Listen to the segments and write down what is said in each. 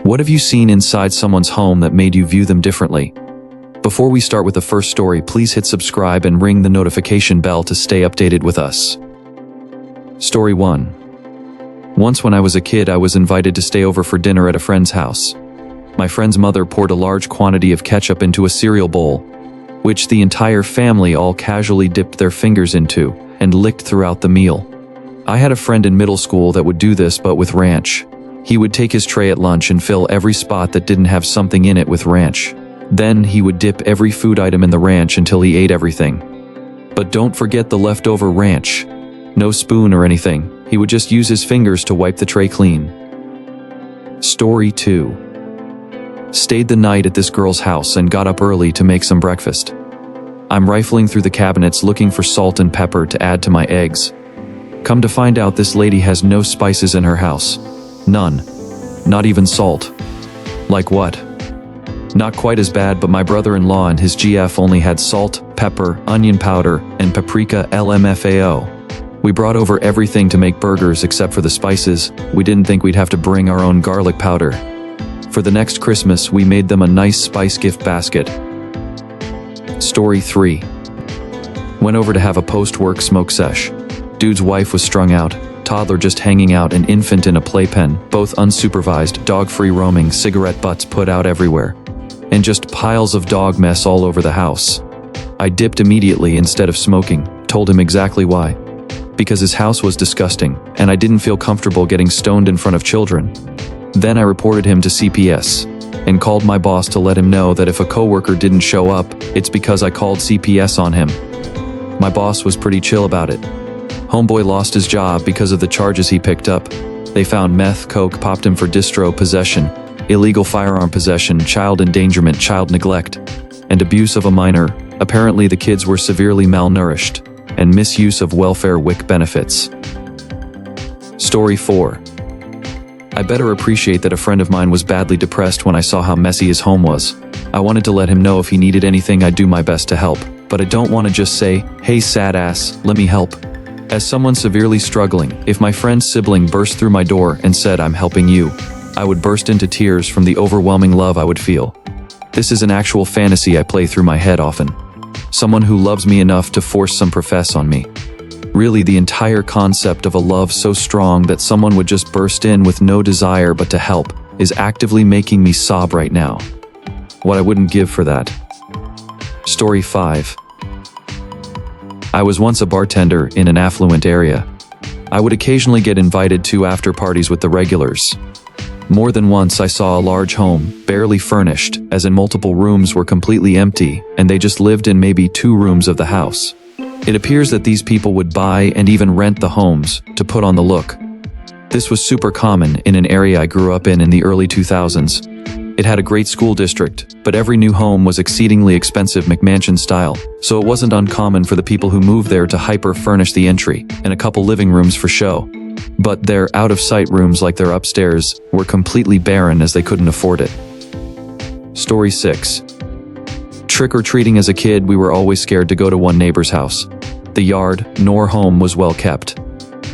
What have you seen inside someone's home that made you view them differently? Before we start with the first story, please hit subscribe and ring the notification bell to stay updated with us. Story 1. Once when I was a kid, I was invited to stay over for dinner at a friend's house. My friend's mother poured a large quantity of ketchup into a cereal bowl, which the entire family all casually dipped their fingers into and licked throughout the meal. I had a friend in middle school that would do this but with ranch. He would take his tray at lunch and fill every spot that didn't have something in it with ranch. Then he would dip every food item in the ranch until he ate everything. But don't forget the leftover ranch. No spoon or anything, he would just use his fingers to wipe the tray clean. Story 2. Stayed the night at this girl's house and got up early to make some breakfast. I'm rifling through the cabinets looking for salt and pepper to add to my eggs. Come to find out, this lady has no spices in her house. None. Not even salt. Like what? Not quite as bad, but my brother-in-law and his GF only had salt, pepper, onion powder, and paprika LMFAO. We brought over everything to make burgers except for the spices. We didn't think we'd have to bring our own garlic powder. For the next Christmas, we made them a nice spice gift basket. Story 3. Went over to have a post-work smoke sesh. Dude's wife was strung out, toddler just hanging out, an infant in a playpen, both unsupervised, dog-free roaming, cigarette butts put out everywhere, and just piles of dog mess all over the house. I dipped immediately instead of smoking, told him exactly why. Because his house was disgusting, and I didn't feel comfortable getting stoned in front of children. Then I reported him to CPS, and called my boss to let him know that if a coworker didn't show up, it's because I called CPS on him. My boss was pretty chill about it. Homeboy lost his job because of the charges he picked up. They found meth, coke, popped him for distro possession, illegal firearm possession, child endangerment, child neglect, and abuse of a minor. Apparently the kids were severely malnourished, and misuse of welfare WIC benefits. Story 4. I better appreciate that a friend of mine was badly depressed when I saw how messy his home was. I wanted to let him know if he needed anything, I'd do my best to help, but I don't want to just say, "Hey sad ass, let me help." As someone severely struggling, if my friend's sibling burst through my door and said, "I'm helping you," I would burst into tears from the overwhelming love I would feel. This is an actual fantasy I play through my head often. Someone who loves me enough to force some profess on me. Really, the entire concept of a love so strong that someone would just burst in with no desire but to help is actively making me sob right now. What I wouldn't give for that. Story 5. I was once a bartender in an affluent area. I would occasionally get invited to after parties with the regulars. More than once I saw a large home, barely furnished, as in multiple rooms were completely empty, and they just lived in maybe 2 rooms of the house. It appears that these people would buy and even rent the homes to put on the look. This was super common in an area I grew up in the early 2000s. It had a great school district, but every new home was exceedingly expensive McMansion style, so it wasn't uncommon for the people who moved there to hyper-furnish the entry and a couple living rooms for show. But their out-of-sight rooms, like their upstairs, were completely barren as they couldn't afford it. Story 6. Trick-or-treating as a kid, we were always scared to go to one neighbor's house. The yard, nor home, was well kept.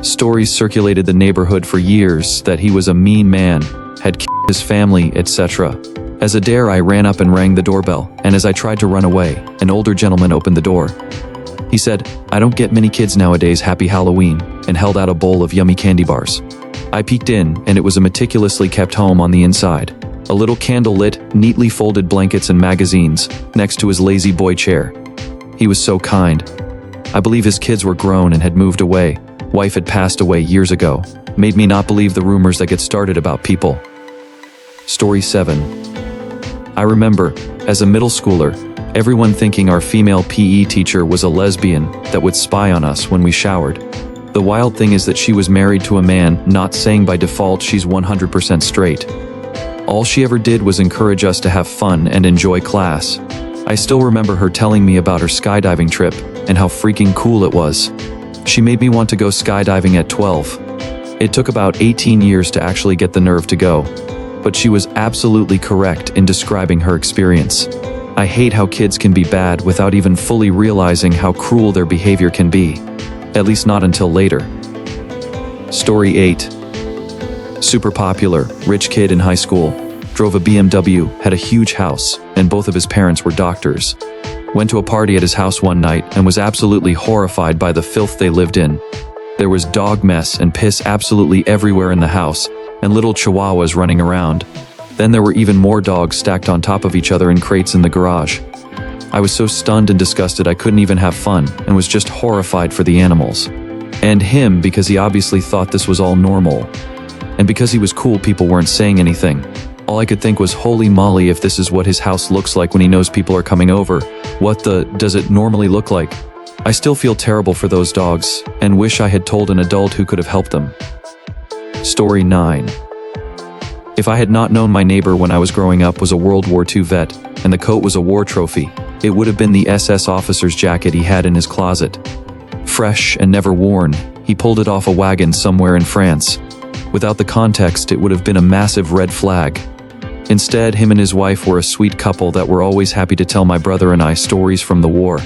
Stories circulated the neighborhood for years that he was a mean man, had killed his family, etc. As a dare, I ran up and rang the doorbell, and as I tried to run away, an older gentleman opened the door. He said, "I don't get many kids nowadays, happy Halloween," and held out a bowl of yummy candy bars. I peeked in, and it was a meticulously kept home on the inside. A little candle-lit, neatly folded blankets and magazines, next to his lazy boy chair. He was so kind. I believe his kids were grown and had moved away. Wife had passed away years ago. Made me not believe the rumors that get started about people. Story 7. I remember, as a middle schooler, everyone thinking our female PE teacher was a lesbian that would spy on us when we showered. The wild thing is that she was married to a man, not saying by default she's 100% straight. All she ever did was encourage us to have fun and enjoy class. I still remember her telling me about her skydiving trip and how freaking cool it was. She made me want to go skydiving at 12. It took about 18 years to actually get the nerve to go, but she was absolutely correct in describing her experience. I hate how kids can be bad without even fully realizing how cruel their behavior can be. At least not until later. Story 8. Super popular, rich kid in high school. drove a BMW, had a huge house, and both of his parents were doctors. Went to a party at his house one night and was absolutely horrified by the filth they lived in. There was dog mess and piss absolutely everywhere in the house, and little chihuahuas running around. Then there were even more dogs stacked on top of each other in crates in the garage. I was so stunned and disgusted I couldn't even have fun, and was just horrified for the animals. And him, because he obviously thought this was all normal. And because he was cool, people weren't saying anything. All I could think was, holy moly, if this is what his house looks like when he knows people are coming over, what the does it normally look like? I still feel terrible for those dogs, and wish I had told an adult who could have helped them. Story 9. If I had not known my neighbor when I was growing up was a World War II vet, and the coat was a war trophy, it would have been the SS officer's jacket he had in his closet. Fresh and never worn, he pulled it off a wagon somewhere in France. Without the context, it would have been a massive red flag. Instead, him and his wife were a sweet couple that were always happy to tell my brother and I stories from the war.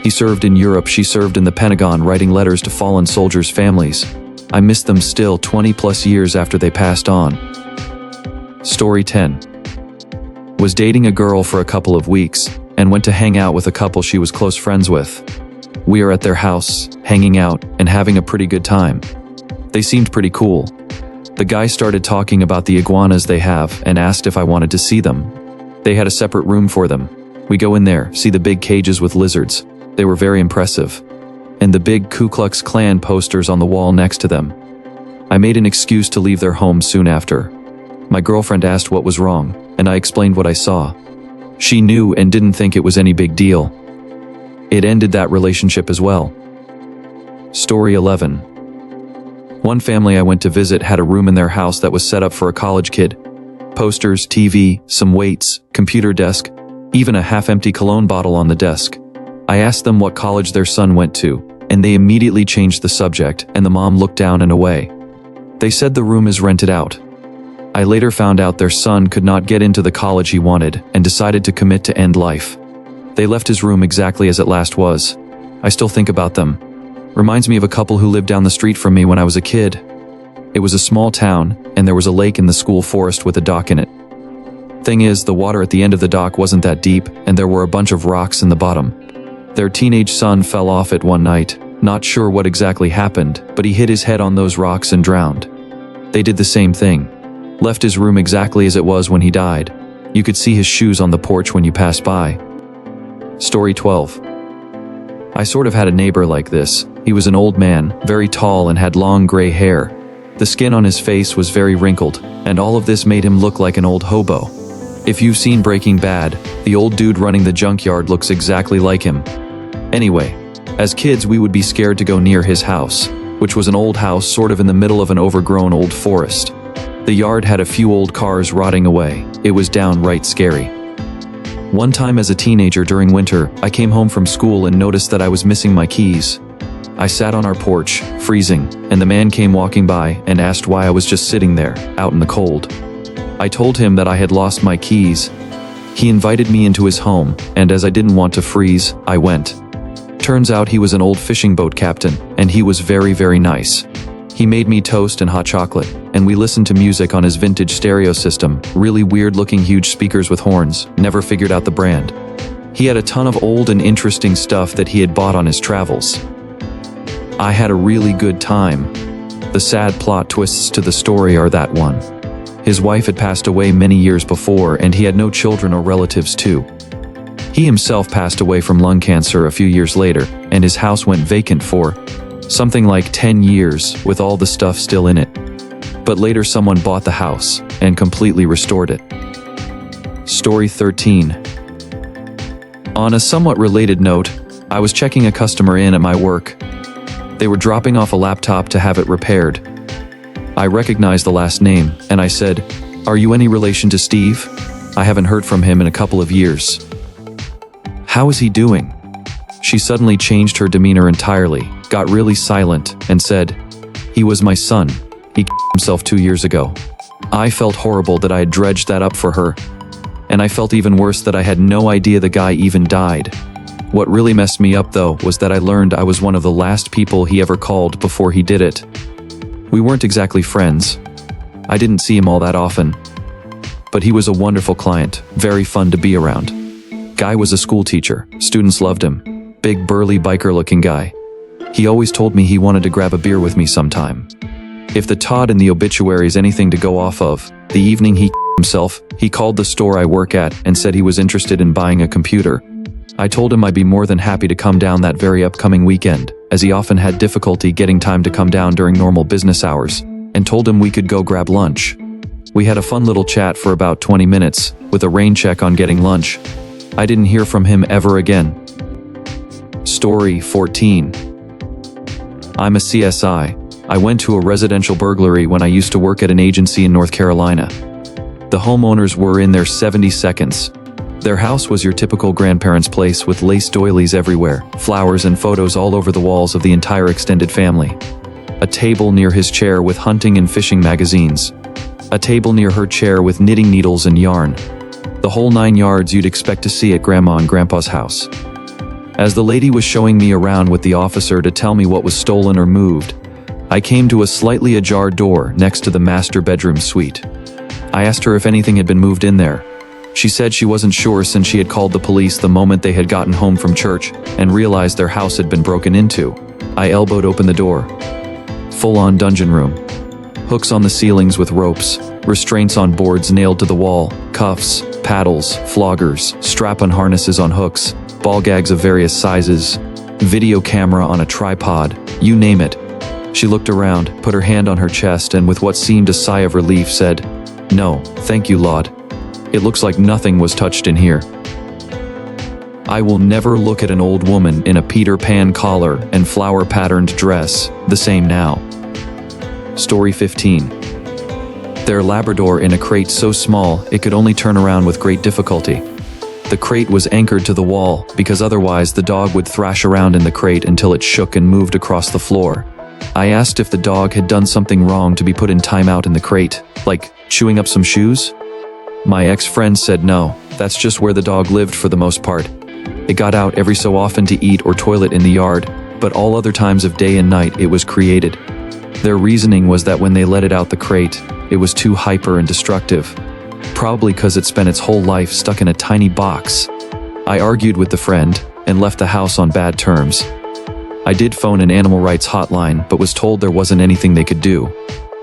He served in Europe, she served in the Pentagon writing letters to fallen soldiers' families. I miss them still 20 plus years after they passed on. Story 10. Was dating a girl for a couple of weeks, and went to hang out with a couple she was close friends with. We are at their house, hanging out, and having a pretty good time. They seemed pretty cool. The guy started talking about the iguanas they have and asked if I wanted to see them. They had a separate room for them. We go in there, see the big cages with lizards. They were very impressive. And the big Ku Klux Klan posters on the wall next to them. I made an excuse to leave their home soon after. My girlfriend asked what was wrong, and I explained what I saw. She knew and didn't think it was any big deal. It ended that relationship as well. Story 11. One family I went to visit had a room in their house that was set up for a college kid. Posters, TV, some weights, computer desk, even a half-empty cologne bottle on the desk. I asked them what college their son went to, and they immediately changed the subject, and the mom looked down and away. They said the room is rented out. I later found out their son could not get into the college he wanted and decided to commit to end life. They left his room exactly as it last was. I still think about them. Reminds me of a couple who lived down the street from me when I was a kid. It was a small town, and there was a lake in the school forest with a dock in it. Thing is, the water at the end of the dock wasn't that deep, and there were a bunch of rocks in the bottom. Their teenage son fell off it one night, not sure what exactly happened, but he hit his head on those rocks and drowned. They did the same thing. Left his room exactly as it was when he died. You could see his shoes on the porch when you passed by. Story 12. I sort of had a neighbor like this. He was an old man, very tall and had long gray hair. The skin on his face was very wrinkled, and all of this made him look like an old hobo. If you've seen Breaking Bad, the old dude running the junkyard looks exactly like him. Anyway, as kids we would be scared to go near his house, which was an old house sort of in the middle of an overgrown old forest. The yard had a few old cars rotting away. It was downright scary. One time as a teenager during winter, I came home from school and noticed that I was missing my keys. I sat on our porch, freezing, and the man came walking by and asked why I was just sitting there, out in the cold. I told him that I had lost my keys. He invited me into his home, and as I didn't want to freeze, I went. Turns out he was an old fishing boat captain, and he was very, very nice. He made me toast and hot chocolate, and we listened to music on his vintage stereo system, really weird-looking huge speakers with horns, never figured out the brand. He had a ton of old and interesting stuff that he had bought on his travels. I had a really good time. The sad plot twists to the story are that one. His wife had passed away many years before, and he had no children or relatives too. He himself passed away from lung cancer a few years later, and his house went vacant for something like 10 years, with all the stuff still in it. But later someone bought the house and completely restored it. Story 13. On a somewhat related note, I was checking a customer in at my work. They were dropping off a laptop to have it repaired. I recognized the last name, and I said, "Are you any relation to Steve? I haven't heard from him in a couple of years. How is he doing?" She suddenly changed her demeanor entirely, got really silent, and said, "He was my son. He himself 2 years ago." I felt horrible that I had dredged that up for her, and I felt even worse that I had no idea the guy even died. What really messed me up though was that I learned I was one of the last people he ever called before he did it. We weren't exactly friends. I didn't see him all that often. But he was a wonderful client, very fun to be around. Guy was a school teacher, students loved him. Big burly biker looking guy. He always told me he wanted to grab a beer with me sometime. If the Todd in the obituary is anything to go off of, the evening he himself, he called the store I work at and said he was interested in buying a computer. I told him I'd be more than happy to come down that very upcoming weekend, as he often had difficulty getting time to come down during normal business hours, and told him we could go grab lunch. We had a fun little chat for about 20 minutes, with a rain check on getting lunch. I didn't hear from him ever again. Story 14. I'm a CSI. I went to a residential burglary when I used to work at an agency in North Carolina. The homeowners were in their 70s. Their house was your typical grandparents' place with lace doilies everywhere, flowers and photos all over the walls of the entire extended family. A table near his chair with hunting and fishing magazines. A table near her chair with knitting needles and yarn. The whole 9 yards you'd expect to see at Grandma and Grandpa's house. As the lady was showing me around with the officer to tell me what was stolen or moved, I came to a slightly ajar door next to the master bedroom suite. I asked her if anything had been moved in there. She said she wasn't sure since she had called the police the moment they had gotten home from church and realized their house had been broken into. I elbowed open the door. Full-on dungeon room. Hooks on the ceilings with ropes, restraints on boards nailed to the wall, cuffs, paddles, floggers, strap-on harnesses on hooks, ball gags of various sizes, video camera on a tripod, you name it. She looked around, put her hand on her chest, and with what seemed a sigh of relief said, "No, thank you, Lord. It looks like nothing was touched in here." I will never look at an old woman in a Peter Pan collar and flower-patterned dress the same now. Story 15. Their Labrador in a crate so small it could only turn around with great difficulty. The crate was anchored to the wall because otherwise the dog would thrash around in the crate until it shook and moved across the floor. I asked if the dog had done something wrong to be put in timeout in the crate, like chewing up some shoes. My ex-friend said no, that's just where the dog lived for the most part. It got out every so often to eat or toilet in the yard, but all other times of day and night it was created. Their reasoning was that when they let it out the crate, it was too hyper and destructive. Probably because it spent its whole life stuck in a tiny box. I argued with the friend and left the house on bad terms. I did phone an animal rights hotline but was told there wasn't anything they could do.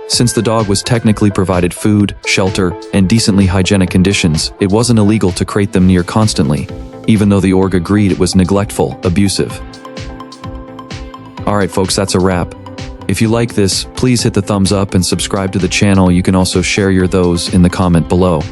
Since the dog was technically provided food, shelter, and decently hygienic conditions, it wasn't illegal to crate them near constantly, even though the org agreed it was neglectful, abusive. Alright folks, that's a wrap. If you like this, please hit the thumbs up and subscribe to the channel. You can also share your those in the comment below.